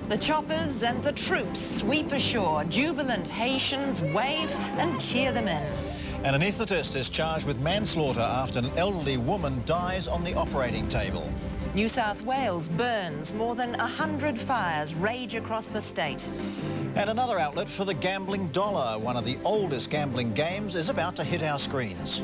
The choppers and the troops sweep ashore. Jubilant Haitians wave and cheer them in. An anaesthetist is charged with manslaughter after an elderly woman dies on the operating table. New South Wales burns. More than 100 fires rage across the state. And another outlet for the gambling dollar. One of the oldest gambling games is about to hit our screens.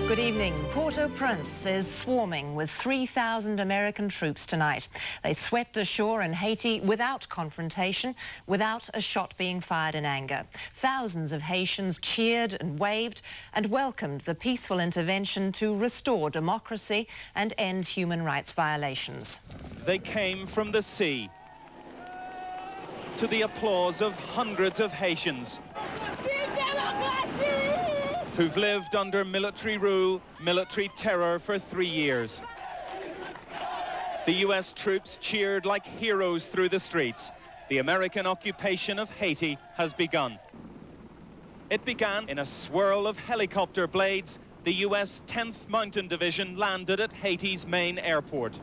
Good evening. Port-au-Prince is swarming with 3,000 American troops tonight. They swept ashore in Haiti without confrontation, without a shot being fired in anger. Thousands of Haitians cheered and waved and welcomed the peaceful intervention to restore democracy and end human rights violations. They came from the sea to the applause of hundreds of Haitians who've lived under military rule, military terror for 3 years. The US troops cheered like heroes through the streets. The American occupation of Haiti has begun. It began in a swirl of helicopter blades. The US 10th Mountain Division landed at Haiti's main airport.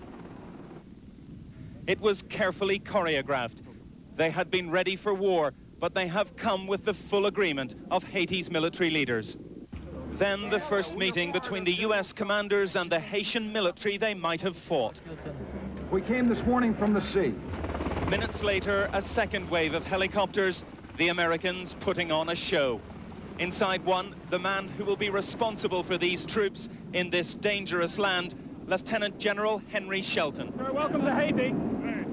It was carefully choreographed. They had been ready for war, but they have come with the full agreement of Haiti's military leaders. Then the first meeting between the US commanders and the Haitian military they might have fought. We came this morning from the sea. Minutes later, a second wave of helicopters, the Americans putting on a show. Inside one, the man who will be responsible for these troops in this dangerous land, Lieutenant General Henry Shelton. Welcome to Haiti.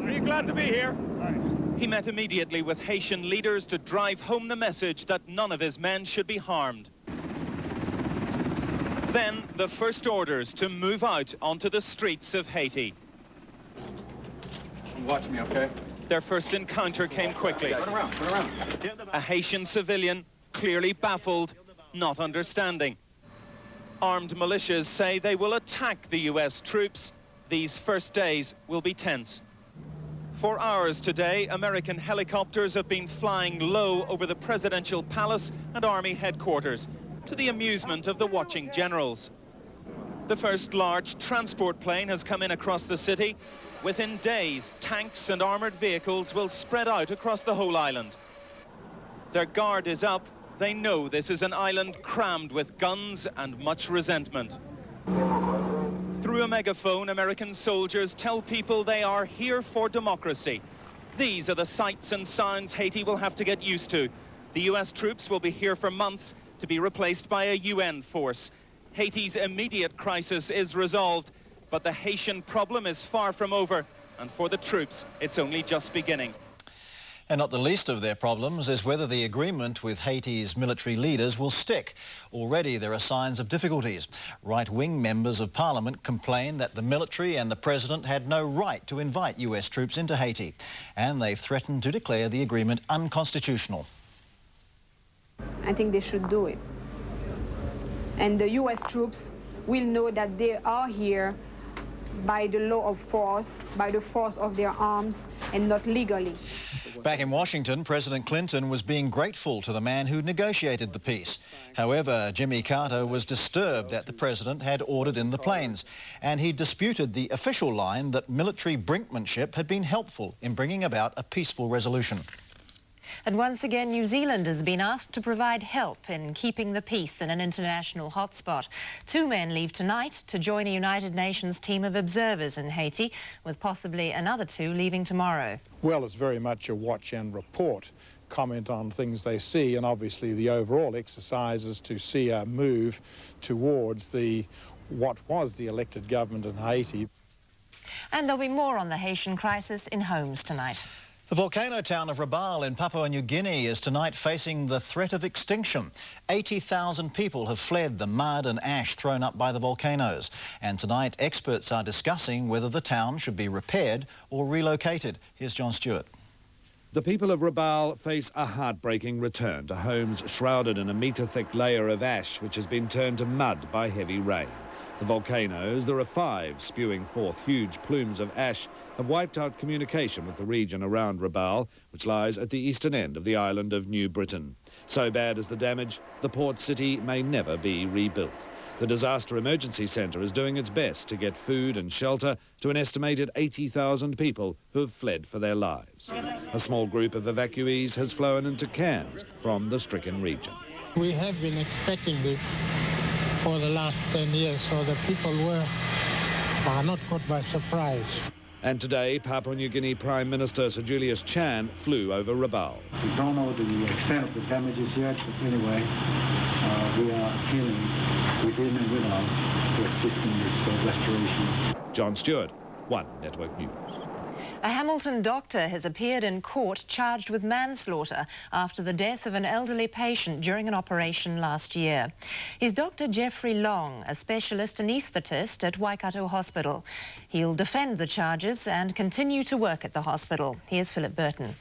Are you glad to be here? He met immediately with Haitian leaders to drive home the message that none of his men should be harmed. Then the first orders to move out onto the streets of Haiti. Watch me, okay? Their first encounter came quickly. Turn around, turn around. A Haitian civilian, clearly baffled, not understanding. Armed militias say they will attack the US troops. These first days will be tense. For hours today, American helicopters have been flying low over the presidential palace and army headquarters, to the amusement of the watching generals. The first large transport plane has come in across the city. Within days, tanks and armored vehicles will spread out across the whole island. Their guard is up. They know this is an island crammed with guns and much resentment. Through a megaphone, American soldiers tell people they are here for democracy. These are the sights and sounds Haiti will have to get used to. The US troops will be here for months, to be replaced by a UN force. Haiti's immediate crisis is resolved, but the Haitian problem is far from over, and for the troops, it's only just beginning. And not the least of their problems is whether the agreement with Haiti's military leaders will stick. Already there are signs of difficulties. Right-wing members of Parliament complain that the military and the President had no right to invite US troops into Haiti, and they've threatened to declare the agreement unconstitutional. I think they should do it. And the US troops will know that they are here by the law of force, by the force of their arms, and not legally. Back in Washington, President Clinton was being grateful to the man who negotiated the peace. However, Jimmy Carter was disturbed that the president had ordered in the planes, and he disputed the official line that military brinkmanship had been helpful in bringing about a peaceful resolution. And once again, New Zealand has been asked to provide help in keeping the peace in an international hotspot. 2 men leave tonight to join a United Nations team of observers in Haiti, with possibly another 2 leaving tomorrow. Well, it's very much a watch and report, comment on things they see, and obviously the overall exercise is to see a move towards what was the elected government in Haiti. And there'll be more on the Haitian crisis in Homes tonight. The volcano town of Rabaul in Papua New Guinea is tonight facing the threat of extinction. 80,000 people have fled the mud and ash thrown up by the volcanoes. And tonight, experts are discussing whether the town should be repaired or relocated. Here's John Stewart. The people of Rabaul face a heartbreaking return to homes shrouded in a metre-thick layer of ash which has been turned to mud by heavy rain. The volcanoes, there are 5 spewing forth huge plumes of ash, have wiped out communication with the region around Rabaul, which lies at the eastern end of the island of New Britain. So bad is the damage, the port city may never be rebuilt. The Disaster Emergency Centre is doing its best to get food and shelter to an estimated 80,000 people who have fled for their lives. A small group of evacuees has flown into Cairns from the stricken region. We have been expecting this for the last 10 years, so the people are not caught by surprise. And today, Papua New Guinea Prime Minister Sir Julius Chan flew over Rabaul. We don't know the extent of the damages yet, but anyway, we are appealing within and without to assist in this restoration. John Stewart, One Network News. A Hamilton doctor has appeared in court charged with manslaughter after the death of an elderly patient during an operation last year. He's Dr. Jeffrey Long, a specialist anaesthetist at Waikato Hospital. He'll defend the charges and continue to work at the hospital. Here's Philip Burton.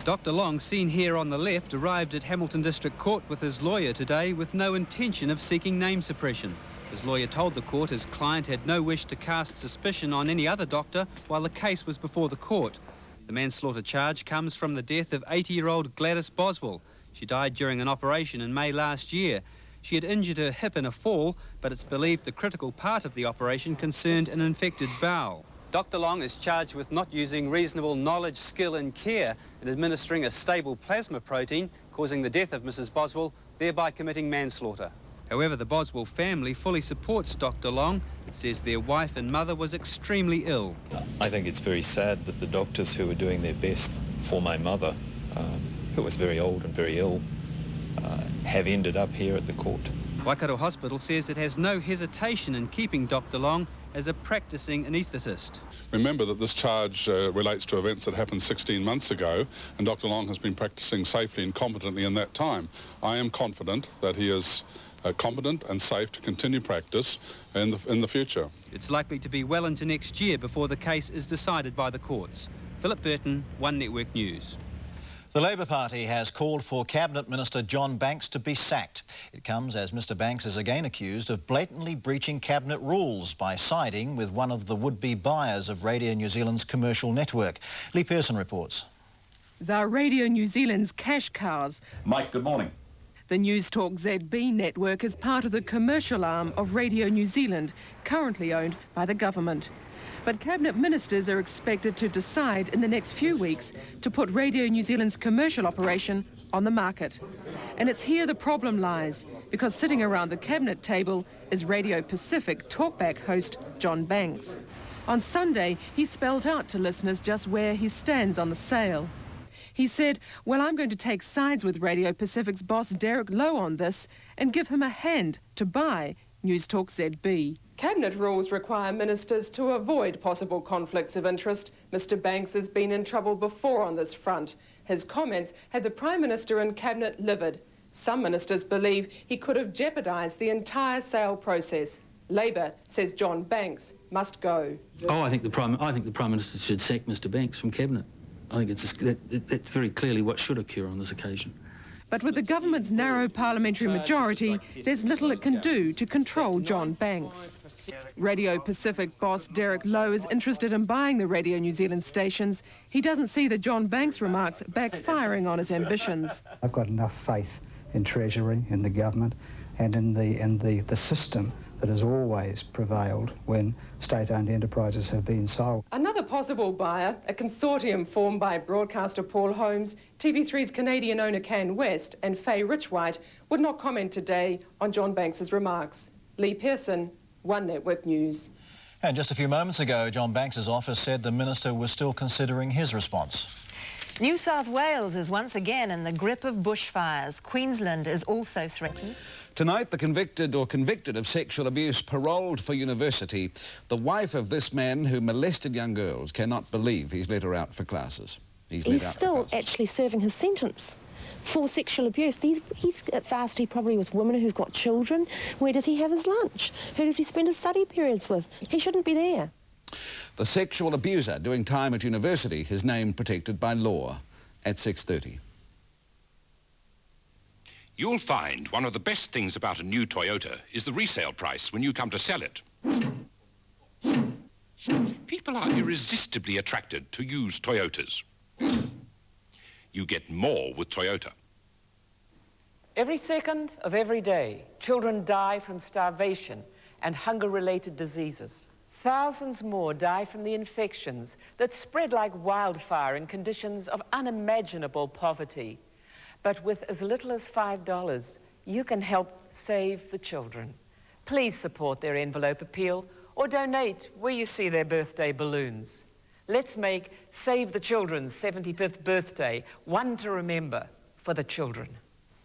Dr. Long, seen here on the left, arrived at Hamilton District Court with his lawyer today with no intention of seeking name suppression. His lawyer told the court his client had no wish to cast suspicion on any other doctor while the case was before the court. The manslaughter charge comes from the death of 80-year-old Gladys Boswell. She died during an operation in May last year. She had injured her hip in a fall, but it's believed the critical part of the operation concerned an infected bowel. Dr. Long is charged with not using reasonable knowledge, skill and care in administering a stable plasma protein, causing the death of Mrs. Boswell, thereby committing manslaughter. However, the Boswell family fully supports Dr. Long. It says their wife and mother was extremely ill. I think it's very sad that the doctors who were doing their best for my mother, who was very old and very ill, have ended up here at the court. Waikato Hospital says it has no hesitation in keeping Dr. Long as a practicing anaesthetist. Remember that this charge relates to events that happened 16 months ago, and Dr. Long has been practicing safely and competently in that time. I am confident that he is competent and safe to continue practice in the future. It's likely to be well into next year before the case is decided by the courts. Philip Burton, One Network News. The Labor Party has called for Cabinet Minister John Banks to be sacked. It comes as Mr Banks is again accused of blatantly breaching Cabinet rules by siding with one of the would-be buyers of Radio New Zealand's commercial network. Lee Pearson reports. They're Radio New Zealand's cash cows. Mike, good morning. The News Talk ZB network is part of the commercial arm of Radio New Zealand, currently owned by the government. But Cabinet ministers are expected to decide in the next few weeks to put Radio New Zealand's commercial operation on the market. And it's here the problem lies, because sitting around the Cabinet table is Radio Pacific talkback host John Banks. On Sunday, he spelled out to listeners just where he stands on the sale. He said, well, I'm going to take sides with Radio Pacific's boss Derek Lowe on this and give him a hand to buy News Talk ZB. Cabinet rules require ministers to avoid possible conflicts of interest. Mr Banks has been in trouble before on this front. His comments had the Prime Minister and Cabinet livid. Some ministers believe he could have jeopardised the entire sale process. Labor says John Banks must go. Oh, I think the Prime Minister should sack Mr Banks from Cabinet. I think that's very clearly what should occur on this occasion. But with the government's narrow parliamentary majority, there's little it can do to control John Banks. Radio Pacific boss Derek Lowe is interested in buying the Radio New Zealand stations. He doesn't see the John Banks remarks backfiring on his ambitions. I've got enough faith in Treasury, in the government, and in the system that has always prevailed when state-owned enterprises have been sold. Another possible buyer, a consortium formed by broadcaster Paul Holmes, TV3's Canadian owner Can West and Faye Richwhite, would not comment today on John Banks's remarks. Lee Pearson, One Network News. And just a few moments ago, John Banks's office said the minister was still considering his response. New South Wales is once again in the grip of bushfires. Queensland is also threatened. Tonight, the convicted of sexual abuse paroled for university. The wife of this man who molested young girls cannot believe he's let her out for classes. He's still actually serving his sentence for sexual abuse. He's at varsity probably with women who've got children. Where does he have his lunch? Who does he spend his study periods with? He shouldn't be there. The sexual abuser doing time at university, his name protected by law, at 6:30. You'll find one of the best things about a new Toyota is the resale price when you come to sell it. People are irresistibly attracted to used Toyotas. You get more with Toyota. Every second of every day, children die from starvation and hunger-related diseases. Thousands more die from the infections that spread like wildfire in conditions of unimaginable poverty. But with as little as $5, you can help save the children. Please support their envelope appeal or donate where you see their birthday balloons. Let's make Save the Children's 75th birthday one to remember for the children.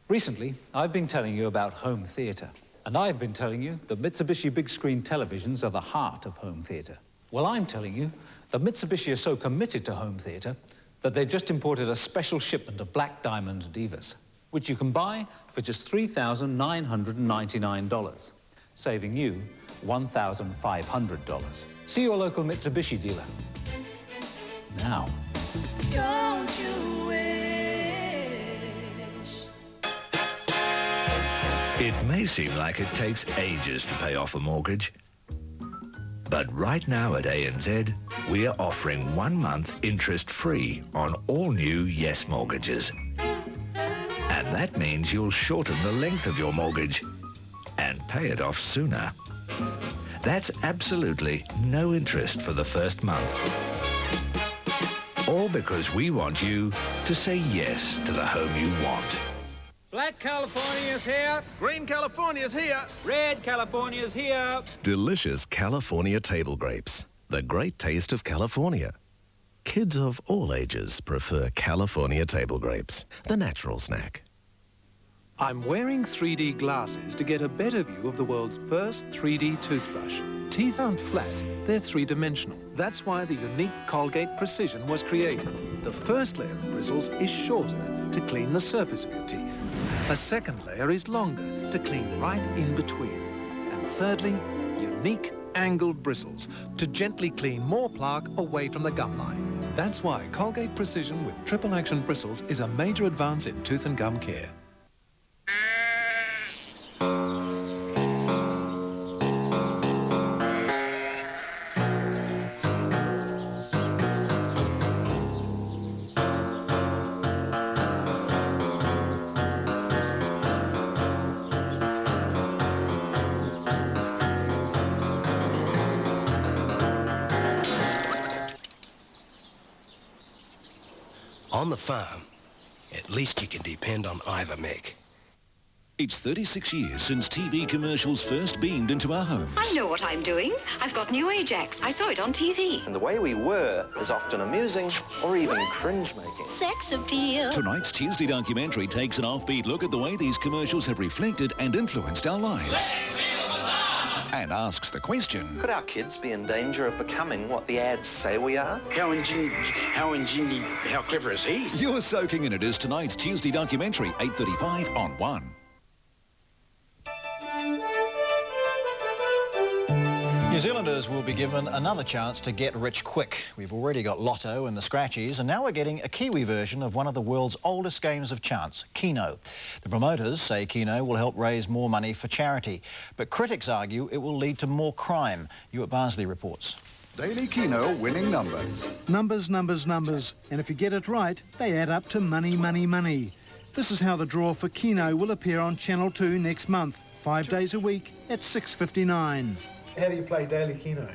Recently, I've been telling you about home theatre. And I've been telling you that Mitsubishi big screen televisions are the heart of home theatre. Well, I'm telling you that Mitsubishi are so committed to home theatre that they've just imported a special shipment of Black Diamond Divas, which you can buy for just $3,999, saving you $1,500. See your local Mitsubishi dealer. Now. Don't you wish? It may seem like it takes ages to pay off a mortgage, but right now at ANZ, we are offering 1 month interest-free on all new Yes mortgages. And that means you'll shorten the length of your mortgage and pay it off sooner. That's absolutely no interest for the first month. All because we want you to say yes to the home you want. Black California's here. Green California's here. Red California's here. Delicious California table grapes. The great taste of California. Kids of all ages prefer California table grapes, the natural snack. I'm wearing 3D glasses to get a better view of the world's first 3D toothbrush. Teeth aren't flat, they're three-dimensional. That's why the unique Colgate Precision was created. The first layer of bristles is shorter to clean the surface of your teeth. A second layer is longer to clean right in between. And thirdly, unique angled bristles to gently clean more plaque away from the gum line. That's why Colgate Precision with triple action bristles is a major advance in tooth and gum care. On the farm, at least you can depend on Ivermectin. It's 36 years since TV commercials first beamed into our homes. I know what I'm doing. I've got new Ajax. I saw it on TV. And the way we were is often amusing or even cringe-making. Sex appeal. Tonight's Tuesday documentary takes an offbeat look at the way these commercials have reflected and influenced our lives. And asks the question... Could our kids be in danger of becoming what the ads say we are? How clever is he? You're soaking in it as tonight's Tuesday documentary, 8:35 on 1. New Zealanders will be given another chance to get rich quick. We've already got Lotto and the Scratchies, and now we're getting a Kiwi version of one of the world's oldest games of chance, Keno. The promoters say Keno will help raise more money for charity, but critics argue it will lead to more crime. Ewart Barnsley reports. Daily Keno winning numbers. Numbers, numbers, numbers. And if you get it right, they add up to money, money, money. This is how the draw for Keno will appear on Channel 2 next month, 5 days a week at 6:59. How do you play daily Keno?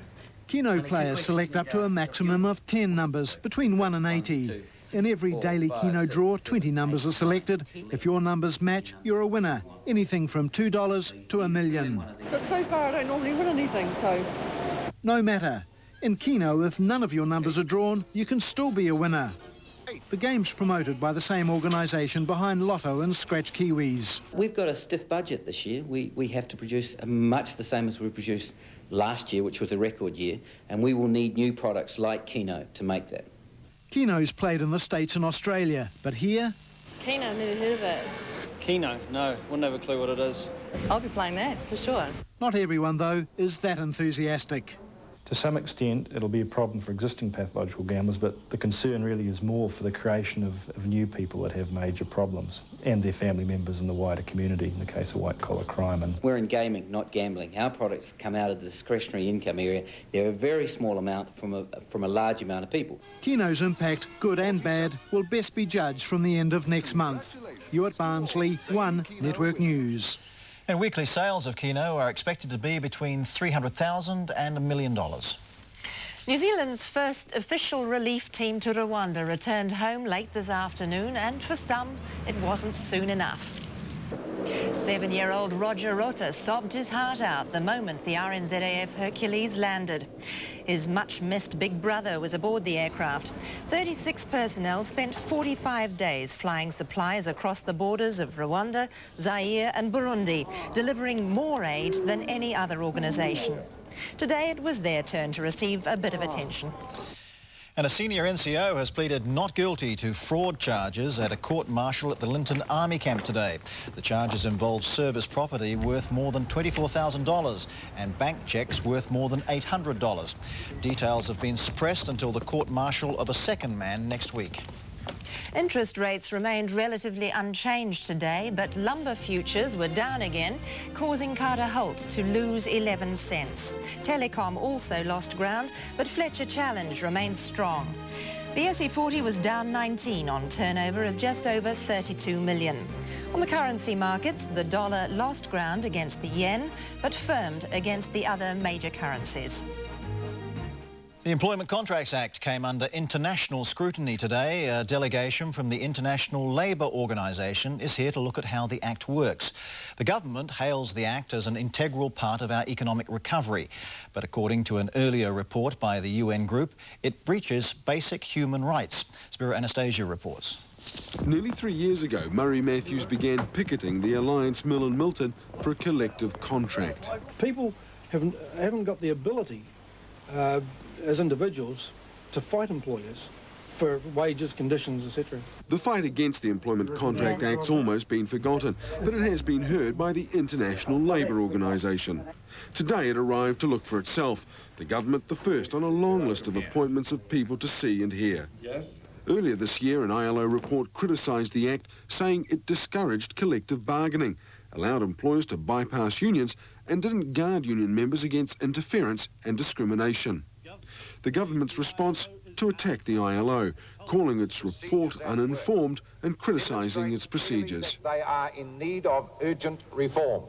Keno players select up to a maximum of 10 numbers, between 1 and 80. In every daily Keno draw, 20 numbers are selected. If your numbers match, you're a winner. Anything from $2 to $1 million. But so far I don't normally win anything, so... No matter. In Keno, if none of your numbers are drawn, you can still be a winner. The game's promoted by the same organisation behind Lotto and Scratch Kiwis. We've got a stiff budget this year. We have to produce much the same as we produced last year, which was a record year, and we will need new products like Keno to make that. Keno's played in the States and Australia, but here... Keno, never heard of it. Keno? No, wouldn't have a clue what it is. I'll be playing that, for sure. Not everyone, though, is that enthusiastic. To some extent, it'll be a problem for existing pathological gamblers, but the concern really is more for the creation of new people that have major problems and their family members in the wider community, in the case of white-collar crime. And we're in gaming, not gambling. Our products come out of the discretionary income area. They're a very small amount from a large amount of people. Keno's impact, good and bad, will best be judged from the end of next month. You at Barnsley, One Network News. And weekly sales of Kino are expected to be between $300,000 and $1 million. New Zealand's first official relief team to Rwanda returned home late this afternoon, and for some, it wasn't soon enough. 7-year-old Roger Rota sobbed his heart out the moment the RNZAF Hercules landed. His much-missed big brother was aboard the aircraft. 36 personnel spent 45 days flying supplies across the borders of Rwanda, Zaire and Burundi, delivering more aid than any other organisation. Today it was their turn to receive a bit of attention. And a senior NCO has pleaded not guilty to fraud charges at a court-martial at the Linton Army Camp today. The charges involve service property worth more than $24,000 and bank cheques worth more than $800. Details have been suppressed until the court-martial of a second man next week. Interest rates remained relatively unchanged today, but lumber futures were down again, causing Carter Holt to lose 11 cents. Telecom also lost ground, but Fletcher Challenge remained strong. The SE40 was down 19 on turnover of just over 32 million. On the currency markets, the dollar lost ground against the yen, but firmed against the other major currencies. The Employment Contracts Act came under international scrutiny today. A delegation from the International Labour Organisation is here to look at how the Act works. The government hails the Act as an integral part of our economic recovery, but according to an earlier report by the UN group, it breaches basic human rights. Spiro Anastasia reports. Nearly 3 years ago, Murray Matthews began picketing the Alliance Mill in Milton for a collective contract. People haven't got the ability as individuals to fight employers for wages, conditions, etc. The fight against the Employment Contract Act's almost been forgotten, but it has been heard by the International Labour Organisation. Today it arrived to look for itself, the government the first on a long list of appointments of people to see and hear. Earlier this year, an ILO report criticised the Act, saying it discouraged collective bargaining, allowed employers to bypass unions and didn't guard union members against interference and discrimination. The government's response to attack the ILO, calling its report uninformed and criticising its procedures. They are in need of urgent reform.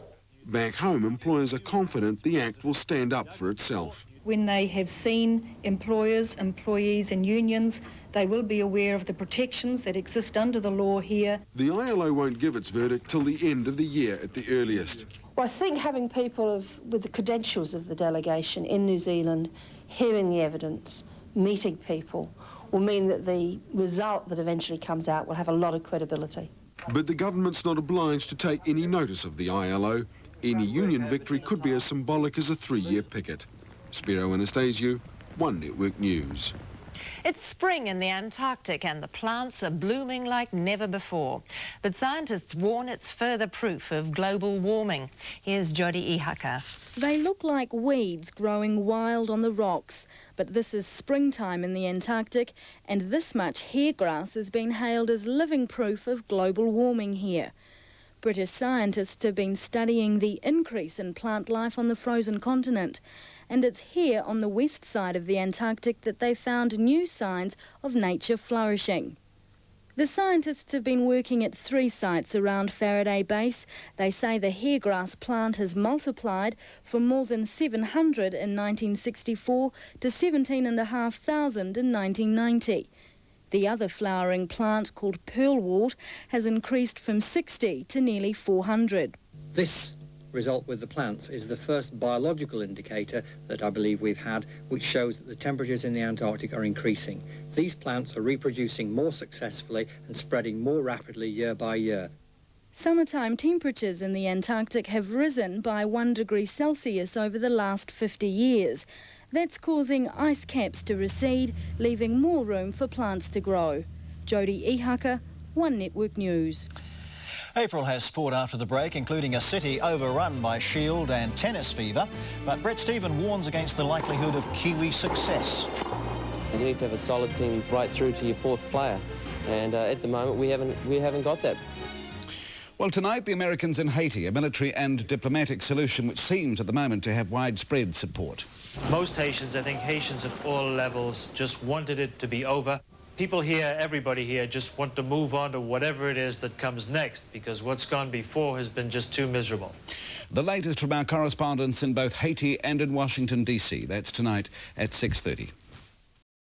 Back home, employers are confident the Act will stand up for itself. When they have seen employers, employees and unions, they will be aware of the protections that exist under the law here. The ILO won't give its verdict till the end of the year at the earliest. Well, I think having people with the credentials of the delegation in New Zealand, hearing the evidence, meeting people, will mean that the result that eventually comes out will have a lot of credibility. But the government's not obliged to take any notice of the ILO. Any union victory could be as symbolic as a 3-year picket. Spiro Anastasia, One Network News. It's spring in the Antarctic and the plants are blooming like never before. But scientists warn it's further proof of global warming. Here's Jody Ihaka. They look like weeds growing wild on the rocks. But this is springtime in the Antarctic, and this much hairgrass has been hailed as living proof of global warming here. British scientists have been studying the increase in plant life on the frozen continent, and it's here on the west side of the Antarctic that they found new signs of nature flourishing. The scientists have been working at 3 sites around Faraday Base. They say the hairgrass plant has multiplied from more than 700 in 1964 to 17,500 in 1990. The other flowering plant, called pearlwort, has increased from 60 to nearly 400. This result with the plants is the first biological indicator that I believe we've had, which shows that the temperatures in the Antarctic are increasing. These plants are reproducing more successfully and spreading more rapidly year by year. Summertime temperatures in the Antarctic have risen by 1 degree Celsius over the last 50 years. That's causing ice caps to recede, leaving more room for plants to grow. Jody Ihaka, One Network News. April has sport after the break, including a city overrun by shield and tennis fever. But Brett Stephen warns against the likelihood of Kiwi success. You need to have a solid team right through to your 4th player. And at the moment, we haven't got that. Well, tonight, the Americans in Haiti, a military and diplomatic solution which seems at the moment to have widespread support. Most Haitians, I think Haitians at all levels, just wanted it to be over. people here, everybody here, just want to move on to whatever it is that comes next, because what's gone before has been just too miserable. The latest from our correspondents in both Haiti and in Washington, D.C. That's tonight at 6:30.